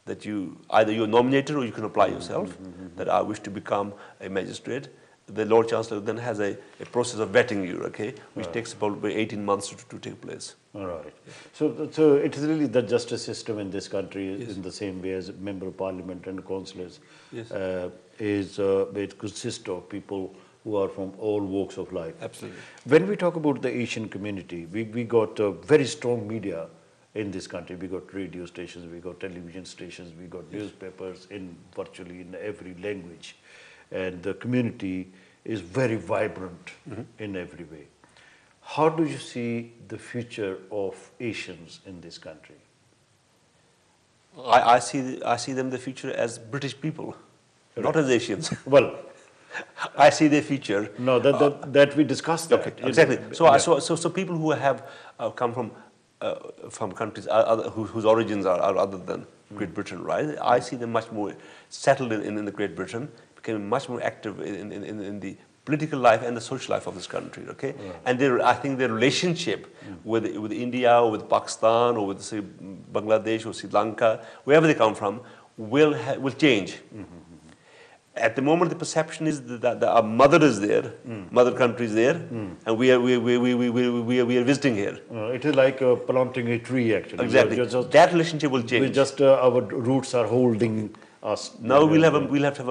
that either you're nominated or you can apply yourself, that I wish to become a magistrate. The Lord Chancellor then has a process of vetting you, okay, which takes about 18 months to take place. All right. So it is really the justice system in this country in the same way as a member of parliament and councillors. Yes. It consists of people who are from all walks of life. Absolutely. When we talk about the Asian community, we got very strong media in this country. We got radio stations, we got television stations, we got newspapers in virtually in every language. And the community is very vibrant in every way. How do you see the future of Asians in this country? I see them the future as British people, not as Asians. Well, I see their future. no, that we discussed that. Okay, exactly. So people who have come from countries whose origins are other than Great Britain, right? I see them much more settled in the Great Britain, became much more active in the political life and the social life of this country, okay? Yeah. And I think their relationship with India or with Pakistan or with, say, Bangladesh or Sri Lanka, wherever they come from, will change. At the moment, the perception is that our mother is there, mother country is there, and we are visiting here. It is like planting a tree, actually. Exactly. That relationship will change. Our roots are holding us. Now we'll have to have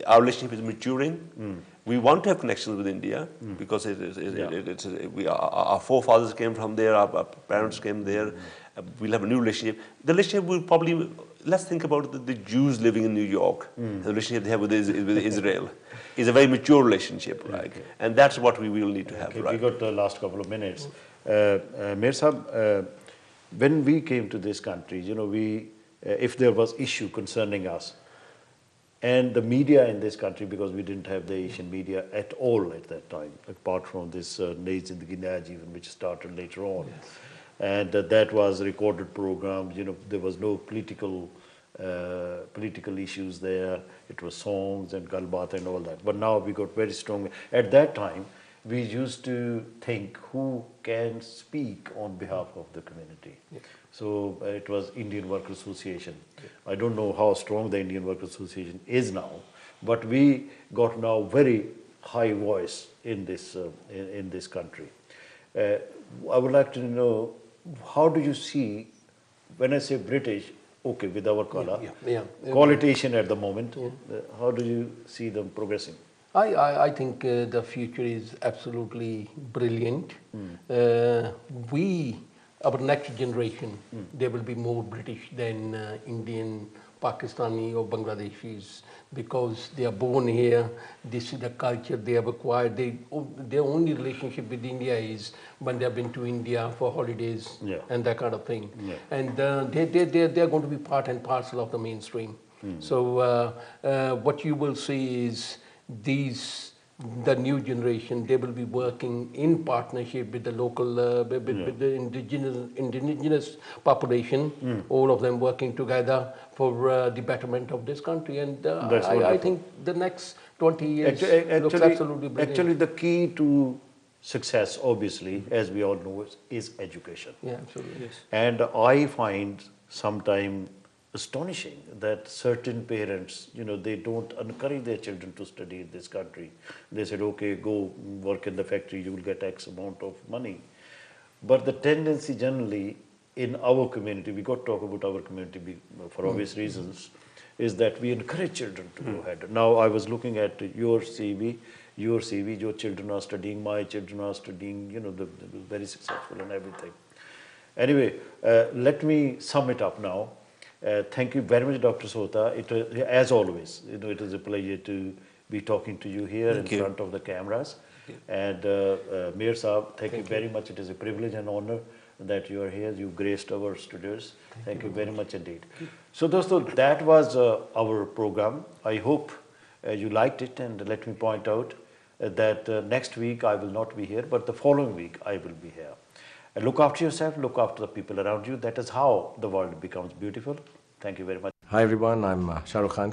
our relationship is maturing. We want to have connections with India because our forefathers came from there, our parents came there. We'll have a new relationship. The relationship will probably, let's think about the Jews living in New York. The relationship they have with Israel is a very mature relationship, right? Okay. And that's what we will need to have, right? We got the last couple of minutes. Mir Sahab, when we came to this country, if there was issue concerning us, and the media in this country, because we didn't have the Asian media at all at that time, apart from this Nayi Zindagi Naij even, which started later on. Yes. And that was recorded programs, there was no political issues there. It was songs and galbaat and all that. But now we got very strong. At that time, we used to think who can speak on behalf of the community. Yeah. So it was Indian Workers Association. Yeah. I don't know how strong the Indian Workers Association is now, but we got now very high voice in this country. I would like to know, how do you see, when I say British, okay, with our color, call it Asian at the moment, how do you see them progressing? I think the future is absolutely brilliant. Our next generation, they will be more British than Indian Pakistani or Bangladeshis, because they are born here, this is the culture they have acquired. Their only relationship with India is when they have been to India for holidays and that kind of thing. And they're going to be part and parcel of the mainstream. So what you will see is the new generation, they will be working in partnership with the local, with the indigenous population, all of them working together for the betterment of this country. And I think the next 20 years looks absolutely brilliant. Actually, the key to success, obviously, as we all know, is education. Yeah, absolutely. Yes. And I find sometimes astonishing that certain parents, they don't encourage their children to study in this country. They said, okay, go work in the factory, you will get X amount of money. But the tendency generally in our community, we got to talk about our community for obvious reasons, is that we encourage children to go ahead. Now, I was looking at your CV, your children are studying, my children are studying, they're very successful and everything. Anyway, let me sum it up now. Thank you very much, Dr. Sahota. As always, it is a pleasure to be talking to you here in front of the cameras. And Mayor Saab, thank you very much. It is a privilege and honor that you are here. You graced our studios. Thank you very much indeed. So, dosto, that was our program. I hope you liked it. And let me point out that next week I will not be here, but the following week I will be here. Look after yourself, look after the people around you. That is how the world becomes beautiful. Thank you very much. Hi everyone, I'm Shah Rukh Khan.